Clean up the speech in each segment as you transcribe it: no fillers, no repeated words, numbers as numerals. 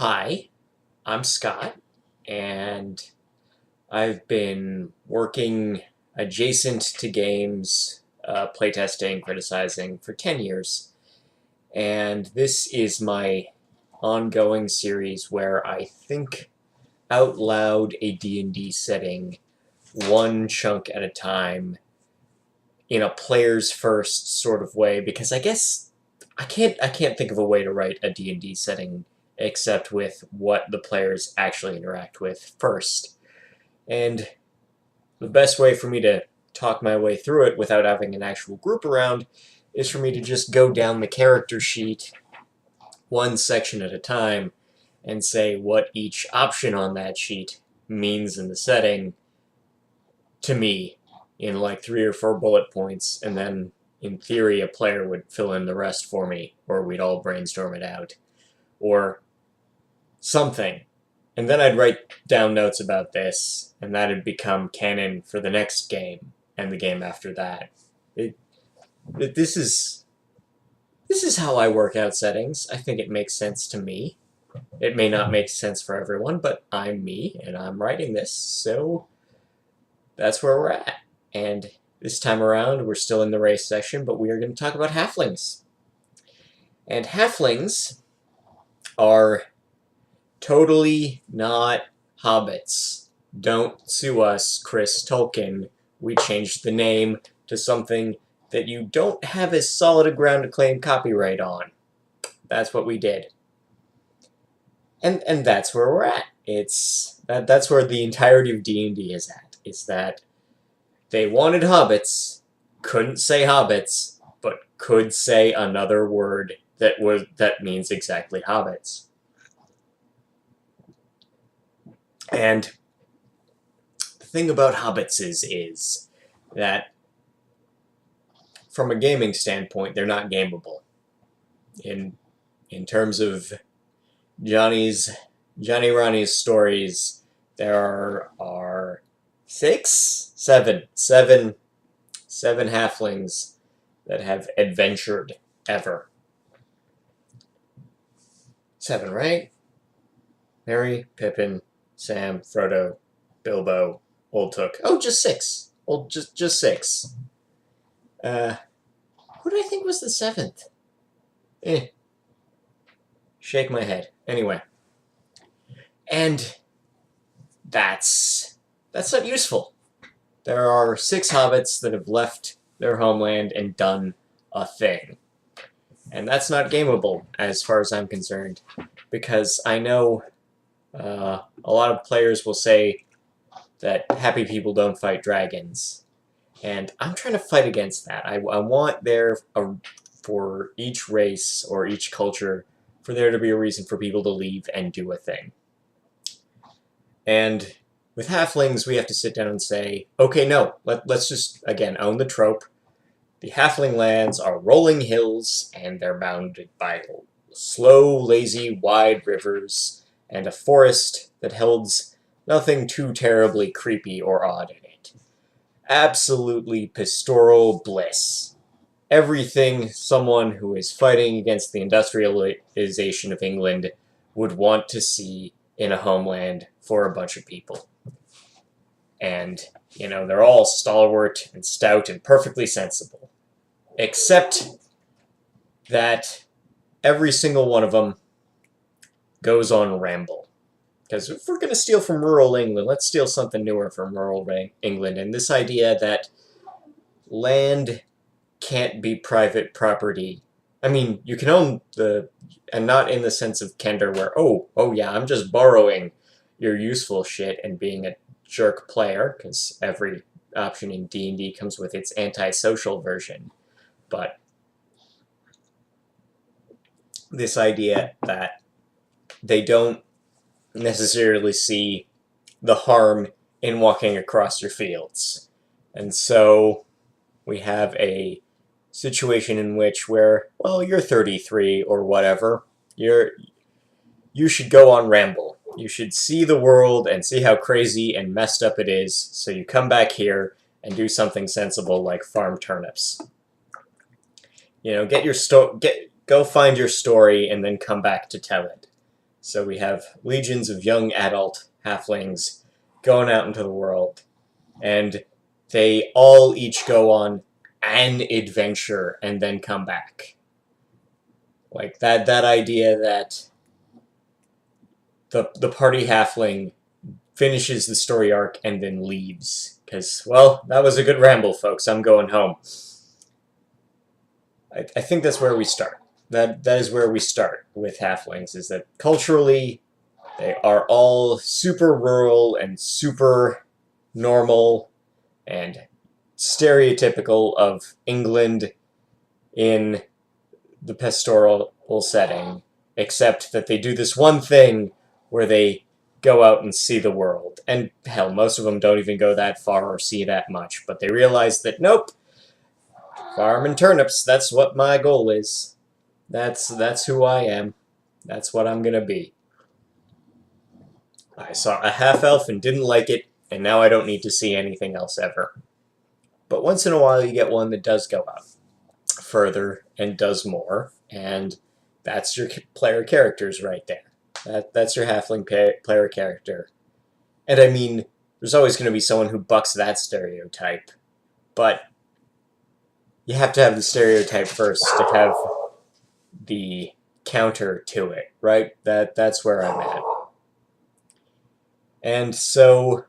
Hi, I'm Scott, and I've been working adjacent to games, playtesting, criticizing for 10 years. And this is my ongoing series where I think out loud a D&D setting, one chunk at a time, in a player's first sort of way, because I guess I can't think of a way to write a D&D setting except with what the players actually interact with first. And the best way for me to talk my way through it without having an actual group around is for me to just go down the character sheet one section at a time and say what each option on that sheet means in the setting to me in like 3 or 4 bullet points, and then in theory a player would fill in the rest for me, or we'd all brainstorm it out, or something. And then I'd write down notes about this, and that'd become canon for the next game and the game after that. It, this is how I work out settings. I think it makes sense to me. It may not make sense for everyone, but I'm me, and I'm writing this, so that's where we're at. And this time around, we're still in the race section, but we are going to talk about halflings. And halflings are totally not hobbits. Don't sue us, Chris Tolkien. We changed the name to something that you don't have as solid a ground to claim copyright on. That's what we did. And that's where we're at. That's where the entirety of D&D is at. Is that they wanted hobbits, couldn't say hobbits, but could say another word that means exactly hobbits. And the thing about hobbits is that from a gaming standpoint, they're not gameable. In terms of Johnny Ronnie's stories, there are seven halflings that have adventured ever. 7, right? Merry, Pippin, Sam, Frodo, Bilbo, Old Took. Oh, just 6. Just 6. Who do I think was the 7th? Shake my head. Anyway. And that's not useful. There are 6 hobbits that have left their homeland and done a thing. And that's not gameable, as far as I'm concerned, because I know a lot of players will say that happy people don't fight dragons. And I'm trying to fight against that. I want for each race or each culture, for there to be a reason for people to leave and do a thing. And with halflings, we have to sit down and say, okay, no, let's just, again, own the trope. The halfling lands are rolling hills, and they're bounded by slow, lazy, wide rivers, and a forest that holds nothing too terribly creepy or odd in it. Absolutely pastoral bliss. Everything someone who is fighting against the industrialization of England would want to see in a homeland for a bunch of people. And, they're all stalwart and stout and perfectly sensible. Except that every single one of them goes on ramble. Because if we're going to steal from rural England, let's steal something newer from rural England. And this idea that land can't be private property. I mean, you can own and not in the sense of Kender where, oh yeah, I'm just borrowing your useful shit and being a jerk player, because every option in D&D comes with its antisocial version. But this idea that they don't necessarily see the harm in walking across your fields. And so we have a situation in which you're 33 or whatever, you should go on ramble. You should see the world and see how crazy and messed up it is, so you come back here and do something sensible like farm turnips. Go find your story and then come back to tell it. So we have legions of young adult halflings going out into the world, and they all each go on an adventure and then come back. Like that idea that the party halfling finishes the story arc and then leaves. Because, well, that was a good ramble, folks. I'm going home. I think that's where we start. That is where we start with halflings, is that culturally they are all super rural and super normal and stereotypical of England in the pastoral setting, except that they do this one thing where they go out and see the world. And hell, most of them don't even go that far or see that much, but they realize that, nope, farming turnips, that's what my goal is. That's who I am. That's what I'm gonna be. I saw a half-elf and didn't like it, and now I don't need to see anything else ever. But once in a while you get one that does go out further and does more, and that's your player characters right there. That's your halfling player character. And I mean, there's always going to be someone who bucks that stereotype, but you have to have the stereotype first to have the counter to it, right? That's where I'm at. And so,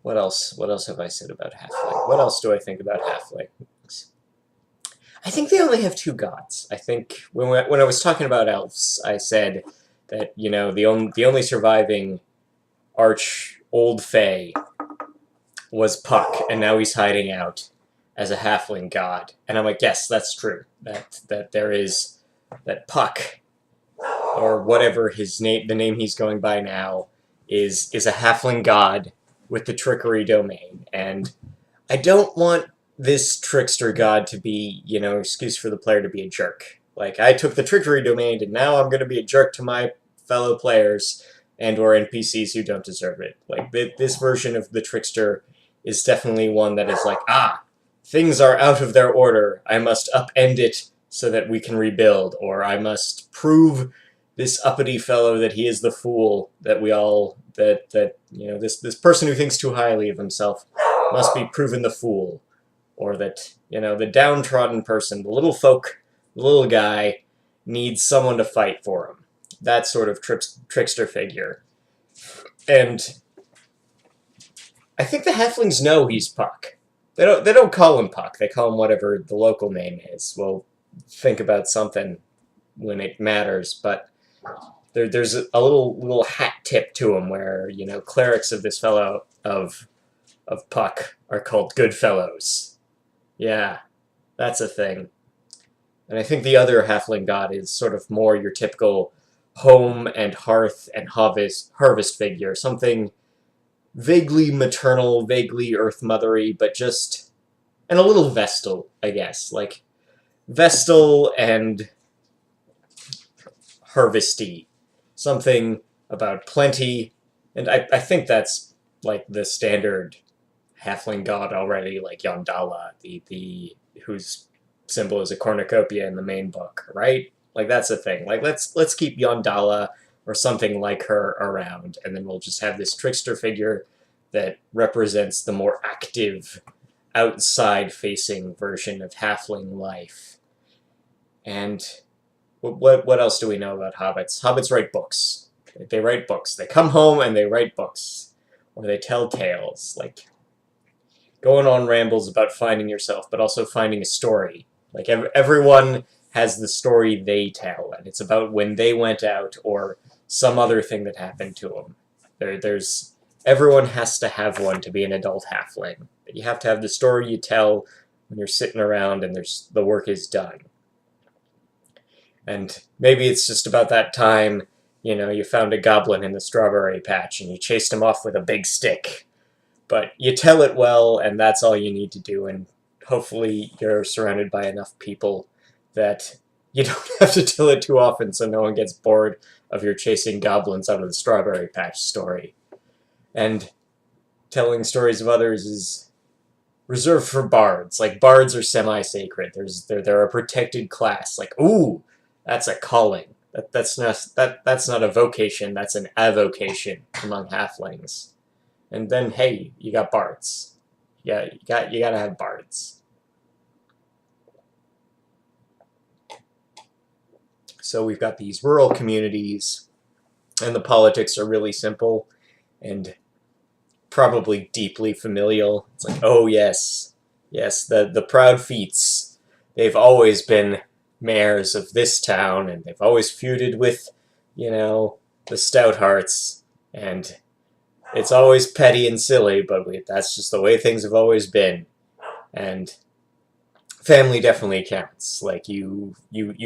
what else have I said about halfling? What else do I think about halflings? I think they only have two gods. I think when I was talking about elves, I said that, you know, the only surviving arch old fae was Puck, and now he's hiding out as a halfling god. And I'm like, yes, that's true. That there is that Puck, or whatever his name, the name he's going by now, is a halfling god with the trickery domain. And I don't want this trickster god to be, you know, excuse for the player to be a jerk. Like, I took the trickery domain, and now I'm going to be a jerk to my fellow players and or NPCs who don't deserve it. Like, this version of the trickster is definitely one that is like, things are out of their order. I must upend it so that we can rebuild, or I must prove this uppity fellow that he is the fool that we all, that you know, this person who thinks too highly of himself must be proven the fool. Or that, you know, the downtrodden person, the little folk, the little guy, needs someone to fight for him. That sort of trickster figure. And I think the halflings know he's Puck. They don't call him Puck. They call him whatever the local name is. We'll think about something when it matters, but there's a little hat tip to him where, you know, clerics of this fellow of Puck are called good fellows. Yeah, that's a thing. And I think the other halfling god is sort of more your typical home and hearth and harvest figure. Something vaguely maternal, vaguely earth mothery, but just... and a little Vestal, I guess. Like, Vestal and harvesty. Something about plenty. And I think that's, like, the standard halfling god already, like Yondala, the whose symbol is a cornucopia in the main book, right? Like, that's the thing. Like, let's keep Yondala or something like her around, and then we'll just have this trickster figure that represents the more active, outside-facing version of halfling life. And what else do we know about hobbits? Hobbits write books. They write books. They come home and they write books, or they tell tales, like going on rambles about finding yourself, but also finding a story. Like, everyone has the story they tell, and it's about when they went out or some other thing that happened to them. Everyone has to have one to be an adult halfling. But you have to have the story you tell when you're sitting around and the work is done. And maybe it's just about that time, you know, you found a goblin in the strawberry patch and you chased him off with a big stick. But you tell it well, and that's all you need to do, and hopefully you're surrounded by enough people that you don't have to tell it too often so no one gets bored of your chasing goblins out of the strawberry patch story. And telling stories of others is reserved for bards. Like, bards are semi-sacred. They're a protected class. Like, ooh, that's a calling. That's not a vocation. That's an avocation among halflings. And then hey, you got bards. Yeah, you gotta have bards. So we've got these rural communities, and the politics are really simple and probably deeply familial. It's like, oh yes, yes, the proud feats. They've always been mayors of this town, and they've always feuded with, the Stouthearts, and it's always petty and silly, but that's just the way things have always been. And family definitely counts. Like you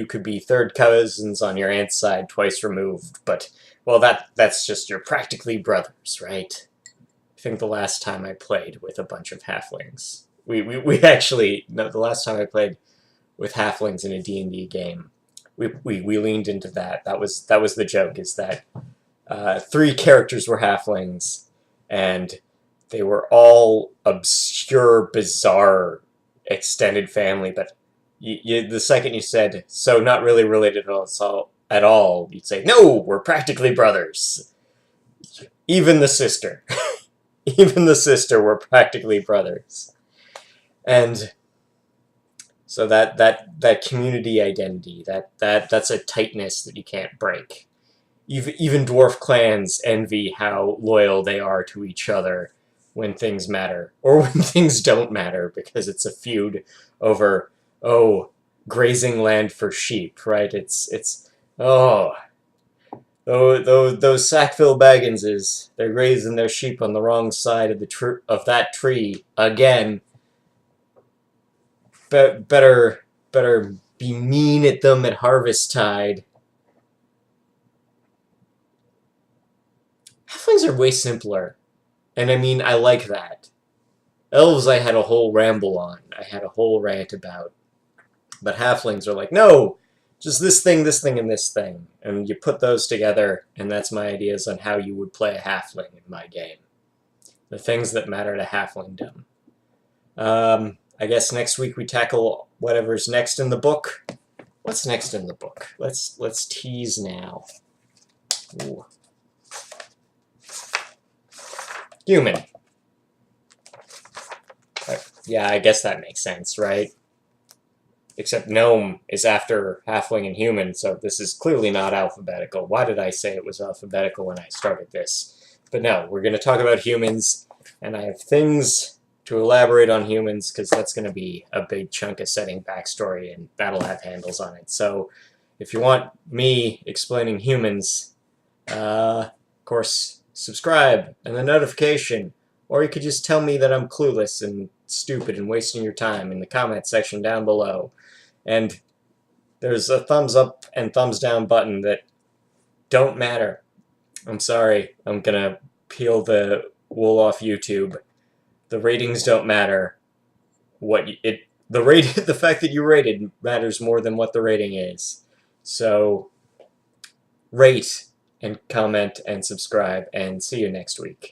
could be third cousins on your aunt's side, twice removed, but well, that's just you're practically brothers, right? I think the last time I played with a bunch of halflings, we actually no, the last time I played with halflings in a D&D game, we leaned into that. That was the joke, is that three characters were halflings, and they were all obscure, bizarre, extended family. But the second you said, so not really related at all, you'd say, no, we're practically brothers. Even the sister. Even the sister were practically brothers. And so that community identity, that's a tightness that you can't break. Even dwarf clans envy how loyal they are to each other when things matter, or when things don't matter, because it's a feud over, grazing land for sheep, right? Those Sackville Bagginses, they're grazing their sheep on the wrong side of that tree again. Better be mean at them at harvest tide. Halflings are way simpler, and I mean, I like that. Elves I had a whole ramble on. I had a whole rant about. But halflings are like, no, just this thing, and this thing. And you put those together, and that's my ideas on how you would play a halfling in my game. The things that matter to halflingdom. I guess next week we tackle whatever's next in the book. What's next in the book? Let's tease now. Ooh. Human. Yeah, I guess that makes sense, right? Except gnome is after halfling and human, so this is clearly not alphabetical. Why did I say it was alphabetical when I started this? But no, we're going to talk about humans, and I have things to elaborate on humans, because that's going to be a big chunk of setting backstory, and that'll have handles on it. So if you want me explaining humans, of course, subscribe and the notification, or you could just tell me that I'm clueless and stupid and wasting your time in the comment section down below. And there's a thumbs up and thumbs down button that don't matter. I'm sorry, I'm gonna peel the wool off YouTube. The ratings don't matter. The fact that you rated matters more than what the rating is. So rate and comment and subscribe, and see you next week.